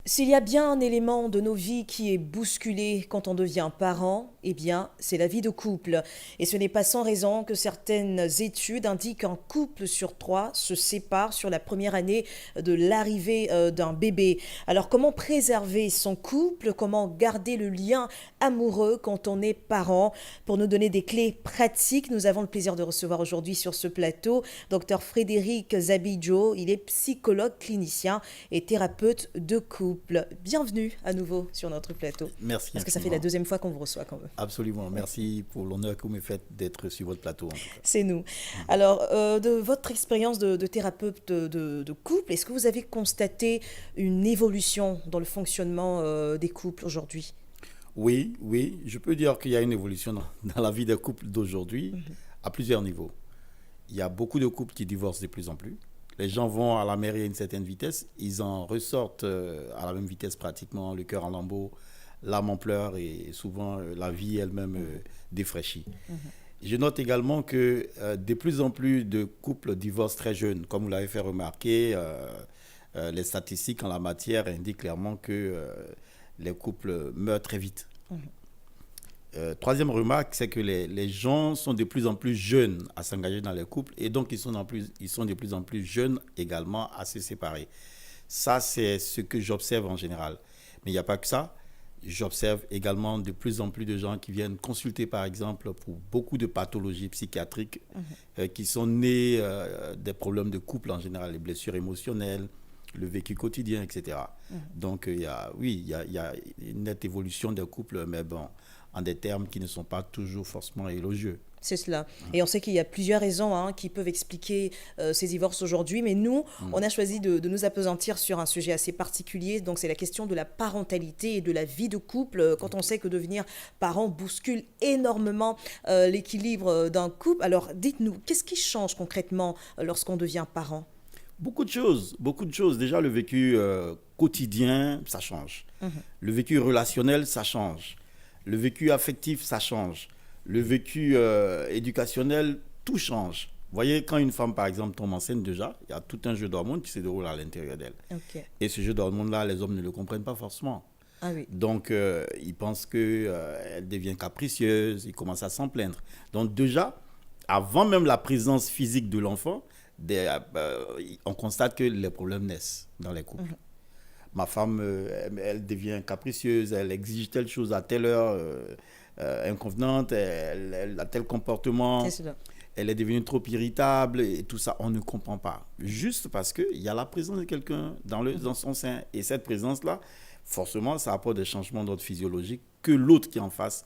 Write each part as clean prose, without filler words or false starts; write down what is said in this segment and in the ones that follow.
S'il y a bien un élément de nos vies qui est bousculé quand on devient parent, eh bien, c'est la vie de couple. Et ce n'est pas sans raison que certaines études indiquent qu'un couple sur trois se sépare sur la première année de l'arrivée d'un bébé. Alors, comment préserver son couple? Comment garder le lien amoureux quand on est parent? Pour nous donner des clés pratiques, nous avons le plaisir de recevoir aujourd'hui sur ce plateau Dr Frédéric Zabidjo. Il est psychologue clinicien et thérapeute de couple. Bienvenue à nouveau sur notre plateau. Merci Parce que ça fait infiniment. la deuxième fois qu'on vous reçoit quand même. Absolument. Merci pour l'honneur que vous me faites d'être sur votre plateau, en tout cas. C'est nous. Alors, de votre expérience de thérapeute de couple, est-ce que vous avez constaté une évolution dans le fonctionnement des couples aujourd'hui? Oui, oui, je peux dire qu'il y a une évolution dans la vie des couples d'aujourd'hui à plusieurs niveaux. Il y a beaucoup de couples qui divorcent de plus en plus. Les gens vont à la mairie à une certaine vitesse, ils en ressortent à la même vitesse pratiquement, le cœur en lambeaux, l'âme en pleurs et souvent la vie elle-même défraîchit. Je note également que de plus en plus de couples divorcent très jeunes. Comme vous l'avez fait remarquer, les statistiques en la matière indiquent clairement que les couples meurent très vite. Troisième remarque, c'est que les gens sont de plus en plus jeunes à s'engager dans les couples et donc ils sont de plus en plus jeunes également à se séparer. Ça, c'est ce que j'observe en général. Mais il n'y a pas que ça. J'observe également de plus en plus de gens qui viennent consulter, par exemple, pour beaucoup de pathologies psychiatriques qui sont nées des problèmes de couple en général, les blessures émotionnelles, le vécu quotidien, etc. Donc, il y a une nette évolution des couples, mais bon, en des termes qui ne sont pas toujours forcément élogieux. C'est cela. Et on sait qu'il y a plusieurs raisons qui peuvent expliquer ces divorces aujourd'hui, mais nous, on a choisi de nous appesantir sur un sujet assez particulier. Donc, c'est la question de la parentalité et de la vie de couple. Quand on sait que devenir parent bouscule énormément l'équilibre d'un couple. Alors, dites-nous, qu'est-ce qui change concrètement lorsqu'on devient parent? Beaucoup de choses, beaucoup de choses. Déjà, le vécu quotidien, ça change. Le vécu relationnel, ça change. Le vécu affectif, ça change. Le vécu éducationnel, tout change. Vous voyez, quand une femme, par exemple, tombe enceinte déjà, il y a tout un jeu d'hormones qui se déroule à l'intérieur d'elle. Ok. Et ce jeu d'hormones-là, les hommes ne le comprennent pas forcément. Ah oui. Donc, ils pensent qu'elle devient capricieuse, ils commencent à s'en plaindre. Donc, déjà, avant même la présence physique de l'enfant, on constate que les problèmes naissent dans les couples. Ma femme, elle devient capricieuse, elle exige telle chose à telle heure, inconvenante, elle a tel comportement, C'est cela. elle est devenue trop irritable et tout ça, on ne comprend pas. Juste parce qu'il y a la présence de quelqu'un dans son sein. Et cette présence-là, forcément, ça apporte des changements d'ordre physiologique que l'autre qui est en face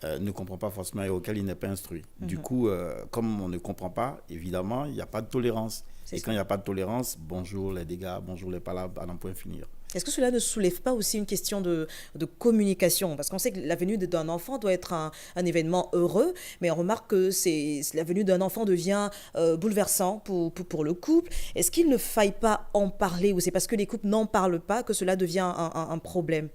ne comprend pas forcément et auquel il n'est pas instruit. Du coup, comme on ne comprend pas, évidemment, il n'y a pas de tolérance. Et quand il n'y a pas de tolérance, bonjour les dégâts, bonjour les palabres, à n'en point finir. Est-ce que cela ne soulève pas aussi une question de communication? Parce qu'on sait que la venue d'un enfant doit être un événement heureux, mais on remarque que la venue d'un enfant devient bouleversant pour le couple. Est-ce qu'il ne faille pas en parler, ou c'est parce que les couples n'en parlent pas que cela devient un problème?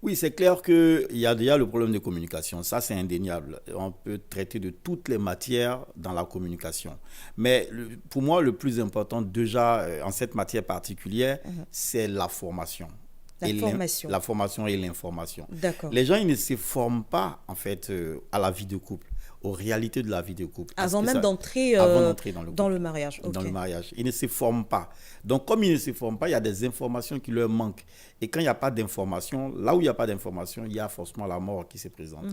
Oui, c'est clair qu'il y a déjà le problème de communication. Ça, c'est indéniable. On peut traiter de toutes les matières dans la communication. Mais pour moi, le plus important, déjà, en cette matière particulière, c'est la formation. La formation. La formation et l'information. D'accord. Les gens, ils ne se forment pas, en fait, à la vie de couple, aux réalités de la vie de couple. Avant même d'entrer dans le mariage. Dans Ok. le mariage. Ils ne se forment pas. Donc, comme ils ne se forment pas, il y a des informations qui leur manquent. Et quand il n'y a pas d'information, là où il n'y a pas d'information, il y a forcément la mort qui se présente.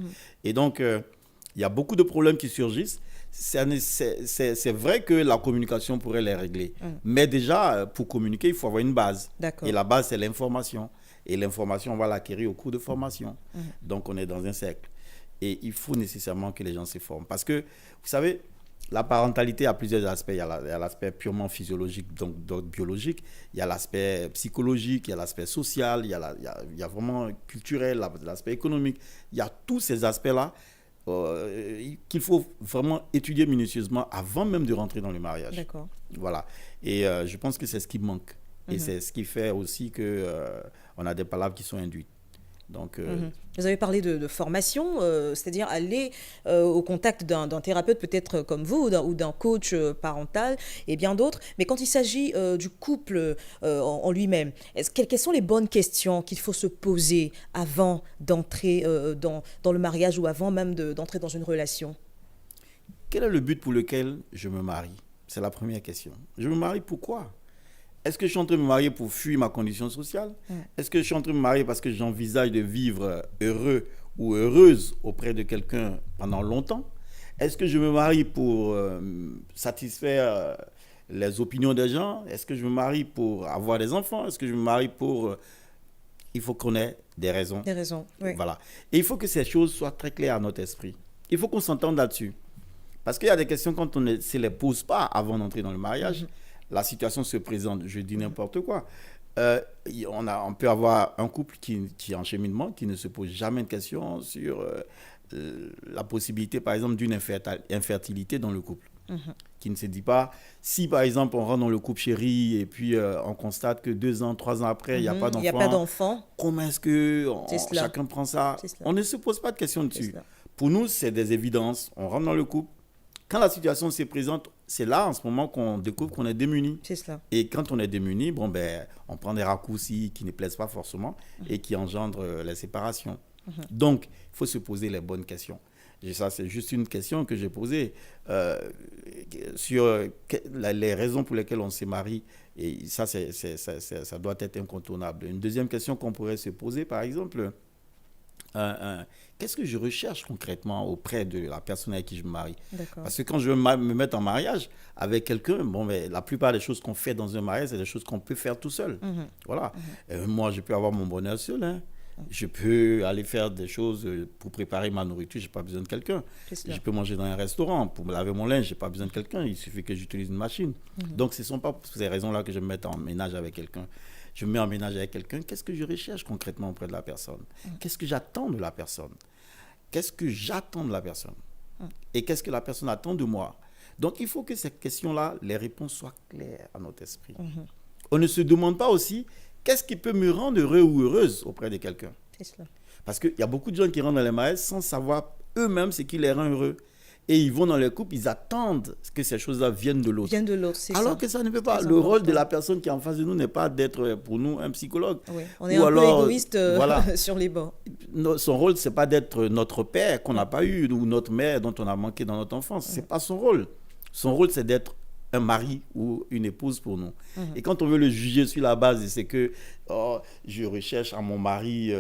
Et donc, il y a beaucoup de problèmes qui surgissent. C'est vrai que la communication pourrait les régler. Mais déjà, pour communiquer, il faut avoir une base. D'accord. Et la base, c'est l'information. Et l'information, on va l'acquérir au cours de formation. Donc, on est dans un cercle. Et il faut nécessairement que les gens se forment. Parce que, vous savez, la parentalité a plusieurs aspects. Il y a l'aspect purement physiologique, donc biologique. Il y a l'aspect psychologique, il y a l'aspect social, il y a vraiment culturel, l'aspect économique. Il y a tous ces aspects-là qu'il faut vraiment étudier minutieusement avant même de rentrer dans le mariage. D'accord. Voilà. Et je pense que c'est ce qui manque. Et c'est ce qui fait aussi qu'on a des palabres qui sont induites. Donc, Vous avez parlé de formation, c'est-à-dire aller au contact d'un thérapeute peut-être comme vous ou d'un coach parental et bien d'autres. Mais quand il s'agit du couple en lui-même, quelles sont les bonnes questions qu'il faut se poser avant d'entrer dans le mariage ou avant même d'entrer dans une relation? quel est le but pour lequel je me marie? C'est la première question. Je me marie pourquoi? Est-ce que je suis en train de me marier pour fuir ma condition sociale? Est-ce que je suis en train de me marier parce que j'envisage de vivre heureux ou heureuse auprès de quelqu'un pendant longtemps? Est-ce que je me marie pour satisfaire les opinions des gens? Est-ce que je me marie pour avoir des enfants? Est-ce que je me marie pour... Il faut qu'on ait des raisons. Des raisons, oui. Voilà. Et il faut que ces choses soient très claires à notre esprit. Il faut qu'on s'entende là-dessus. Parce qu'il y a des questions, quand on ne se les pose pas avant d'entrer dans le mariage, la situation se présente. Je dis n'importe quoi. On peut avoir un couple qui est en cheminement, qui ne se pose jamais de questions sur la possibilité, par exemple, d'une infertilité dans le couple. Qui ne se dit pas, si par exemple on rentre dans le couple chéri et puis on constate que 2 ans, 3 ans après, il n'y a pas d'enfant. Il n'y a pas d'enfant. Comment est-ce que chacun prend ça? On ne se pose pas de questions dessus. Pour nous, c'est des évidences. On rentre dans le couple. Quand la situation se présente, c'est là en ce moment qu'on découvre qu'on est démuni. C'est cela. Et quand on est démuni, on prend des raccourcis qui ne plaisent pas forcément et qui engendrent les séparations. Donc, il faut se poser les bonnes questions. Et ça, c'est juste une question que j'ai posée sur les raisons pour lesquelles on se marie. Et ça, ça doit être incontournable. Une deuxième question qu'on pourrait se poser, par exemple, qu'est-ce que je recherche concrètement auprès de la personne avec qui je me marie? Parce que quand je veux me mettre en mariage avec quelqu'un, la plupart des choses qu'on fait dans un mariage, c'est des choses qu'on peut faire tout seul. Voilà. Moi, je peux avoir mon bonheur seul, hein. Je peux aller faire des choses pour préparer ma nourriture, je n'ai pas besoin de quelqu'un. Je peux manger dans un restaurant, pour me laver mon linge, je n'ai pas besoin de quelqu'un, il suffit que j'utilise une machine. Donc, ce ne sont pas pour ces raisons-là que je me mette en ménage avec quelqu'un. Je me mets en ménage avec quelqu'un, qu'est-ce que je recherche concrètement auprès de la personne? Qu'est-ce que j'attends de la personne? Qu'est-ce que j'attends de la personne? Et qu'est-ce que la personne attend de moi? Donc, il faut que ces questions-là, les réponses soient claires à notre esprit. On ne se demande pas aussi, qu'est-ce qui peut me rendre heureux ou heureuse auprès de quelqu'un? C'est cela. Parce qu'il y a beaucoup de gens qui rentrent dans les mariages sans savoir eux-mêmes ce qui les rend heureux. Et ils vont dans les couples, ils attendent que ces choses-là viennent de l'autre. Viennent de l'autre, c'est ça. Alors que ça ne peut pas. Le rôle de la personne qui est en face de nous n'est pas d'être pour nous un psychologue. Oui. On est un peu égoïste sur les bords. Son rôle, ce n'est pas d'être notre père qu'on n'a pas eu ou notre mère dont on a manqué dans notre enfance. Ce n'est pas son rôle. Son rôle, c'est d'être un mari ou une épouse pour nous. Et quand on veut le juger sur la base, c'est que je recherche à mon mari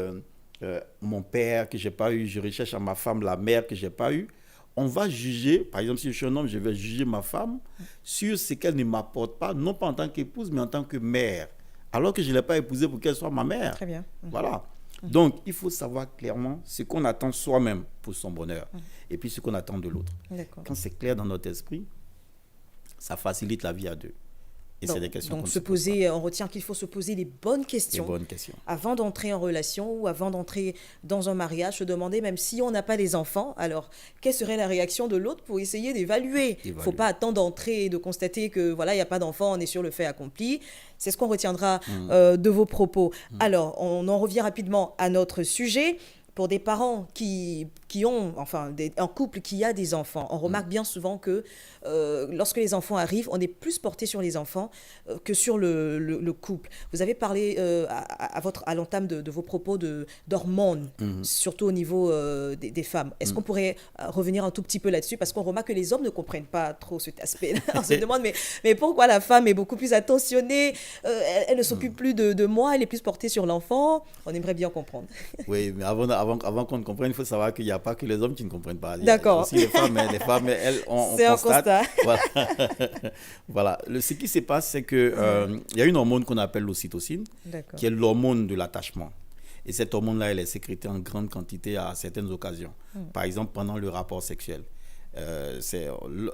mon père que je n'ai pas eu, je recherche à ma femme la mère que je n'ai pas eu. On va juger, par exemple, si je suis un homme, je vais juger ma femme sur ce qu'elle ne m'apporte pas, non pas en tant qu'épouse, mais en tant que mère. Alors que je ne l'ai pas épousée pour qu'elle soit ma mère. Très bien. Voilà. Donc, il faut savoir clairement ce qu'on attend soi-même pour son bonheur et puis ce qu'on attend de l'autre. Quand c'est clair dans notre esprit, ça facilite la vie à deux. Et c'est des questions donc on retient qu'il faut se poser les bonnes questions, avant d'entrer en relation ou avant d'entrer dans un mariage, se demander même si on n'a pas les enfants, alors quelle serait la réaction de l'autre pour essayer d'évaluer. Il ne faut pas attendre d'entrer et de constater que voilà, il n'y a pas d'enfant, on est sur le fait accompli. C'est ce qu'on retiendra de vos propos. Alors, on en revient rapidement à notre sujet. Pour des parents qui ont, un couple qui a des enfants, on remarque bien souvent que lorsque les enfants arrivent, on est plus porté sur les enfants que sur le couple. Vous avez parlé à l'entame de vos propos d'hormones, surtout au niveau des femmes. Est-ce qu'on pourrait revenir un tout petit peu là-dessus? Parce qu'on remarque que les hommes ne comprennent pas trop cet aspect. On se demande, mais pourquoi la femme est beaucoup plus attentionnée? Elle ne s'occupe plus de moi, elle est plus portée sur l'enfant. On aimerait bien comprendre. Oui, mais avant qu'on ne comprenne, il faut savoir qu'il n'y a pas que les hommes qui ne comprennent pas. D'accord. Il y a aussi les femmes, elles, on c'est constate. Un constat. Voilà. Ce qui se passe, c'est qu'il y a une hormone qu'on appelle l'ocytocine, qui est l'hormone de l'attachement. Et cette hormone-là, elle est sécrétée en grande quantité à certaines occasions. Par exemple, pendant le rapport sexuel.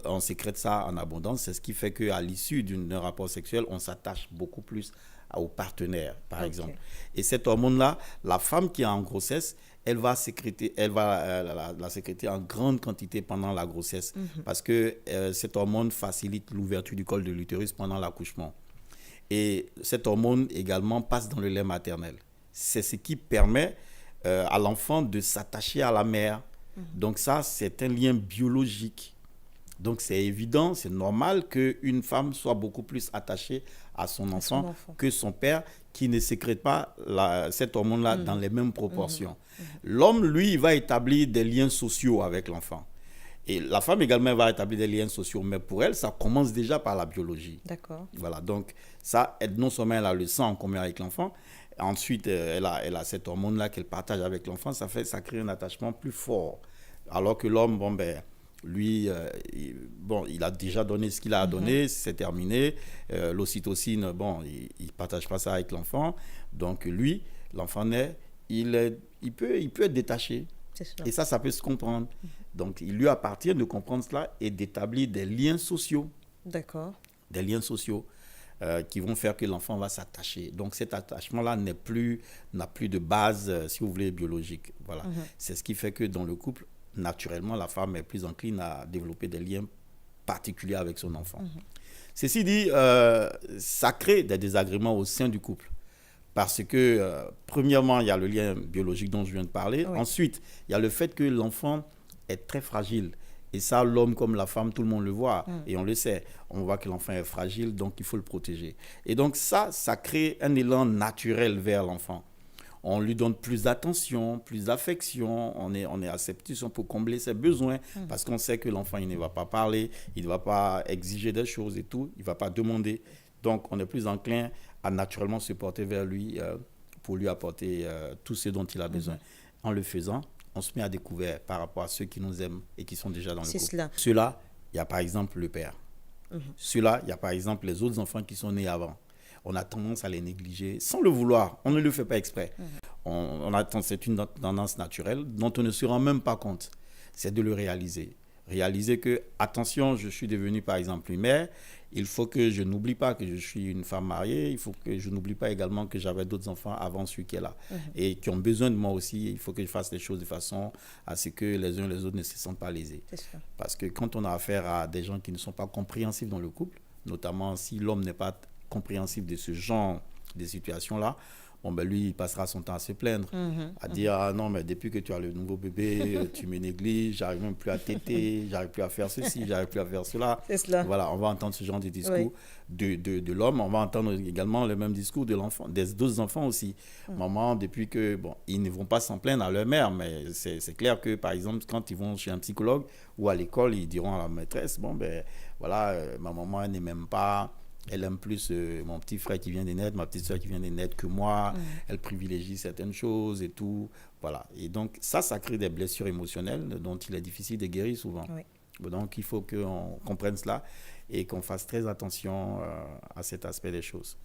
On sécrète ça en abondance. C'est ce qui fait qu'à l'issue d'un rapport sexuel, on s'attache beaucoup plus au partenaire, par exemple. Et cette hormone-là, la femme qui est en grossesse, elle va la sécréter en grande quantité pendant la grossesse parce que cette hormone facilite l'ouverture du col de l'utérus pendant l'accouchement. Et cette hormone également passe dans le lait maternel. C'est ce qui permet à l'enfant de s'attacher à la mère. Donc ça, c'est un lien biologique. Donc c'est évident, c'est normal qu'une femme soit beaucoup plus attachée à son enfant que son père, qui ne sécrète pas cette hormone-là dans les mêmes proportions. L'homme, lui, il va établir des liens sociaux avec l'enfant. Et la femme également va établir des liens sociaux, mais pour elle, ça commence déjà par la biologie. D'accord. Voilà, donc ça, non seulement elle a le sang en commun avec l'enfant, ensuite elle a cette hormone-là qu'elle partage avec l'enfant, ça crée un attachement plus fort. Alors que l'homme, bon ben, lui, il a déjà donné ce qu'il a à donner, c'est terminé. L'ocytocine, bon, il ne partage pas ça avec l'enfant. Donc lui, l'enfant naît, il peut être détaché. Et ça peut se comprendre. Donc il lui appartient de comprendre cela et d'établir des liens sociaux. D'accord. Des liens sociaux qui vont faire que l'enfant va s'attacher. Donc cet attachement-là n'a plus de base, si vous voulez, biologique. Voilà. C'est ce qui fait que dans le couple, naturellement, la femme est plus encline à développer des liens particuliers avec son enfant. Ceci dit, ça crée des désagréments au sein du couple. Parce que, premièrement, il y a le lien biologique dont je viens de parler. Oui. Ensuite, il y a le fait que l'enfant est très fragile. Et ça, l'homme comme la femme, tout le monde le voit. Et on le sait. On voit que l'enfant est fragile, donc il faut le protéger. Et donc ça crée un élan naturel vers l'enfant. On lui donne plus d'attention, plus d'affection, on est acceptif pour combler ses besoins, parce qu'on sait que l'enfant, il ne va pas parler, il ne va pas exiger des choses et tout, il ne va pas demander. Donc, on est plus enclin à naturellement se porter vers lui pour lui apporter tout ce dont il a besoin. En le faisant, on se met à découvert par rapport à ceux qui nous aiment et qui sont déjà dans le couple. Ceux-là, il y a par exemple le père. Ceux-là, il y a par exemple les autres enfants qui sont nés avant. On a tendance à les négliger sans le vouloir. On ne le fait pas exprès. C'est une tendance naturelle dont on ne se rend même pas compte. C'est de le réaliser. Réaliser que, attention, je suis devenu par exemple une mère. Il faut que je n'oublie pas que je suis une femme mariée. Il faut que je n'oublie pas également que j'avais d'autres enfants avant celui qui est là. Et qui ont besoin de moi aussi. Il faut que je fasse les choses de façon à ce que les uns et les autres ne se sentent pas lésés. Parce que quand on a affaire à des gens qui ne sont pas compréhensifs dans le couple, notamment si l'homme n'est pas compréhensible de ce genre de situation-là, bon ben lui, il passera son temps à se plaindre, à dire « Ah non, mais depuis que tu as le nouveau bébé, tu me négliges, j'arrive même plus à téter, j'arrive plus à faire ceci, j'arrive plus à faire cela. » Voilà, on va entendre ce genre de discours de l'homme. On va entendre également le même discours de l'enfant, des deux enfants aussi. Maman, depuis que, bon, ils ne vont pas s'en plaindre à leur mère, mais c'est clair que, par exemple, quand ils vont chez un psychologue ou à l'école, ils diront à la maîtresse « Bon, ben voilà, ma maman, elle ne m'aime pas. Elle aime plus mon petit frère qui vient de naître, ma petite soeur qui vient de naître que moi. Elle privilégie certaines choses et tout. » Voilà. Et donc, ça crée des blessures émotionnelles dont il est difficile de guérir souvent. Donc, il faut qu'on comprenne cela et qu'on fasse très attention à cet aspect des choses.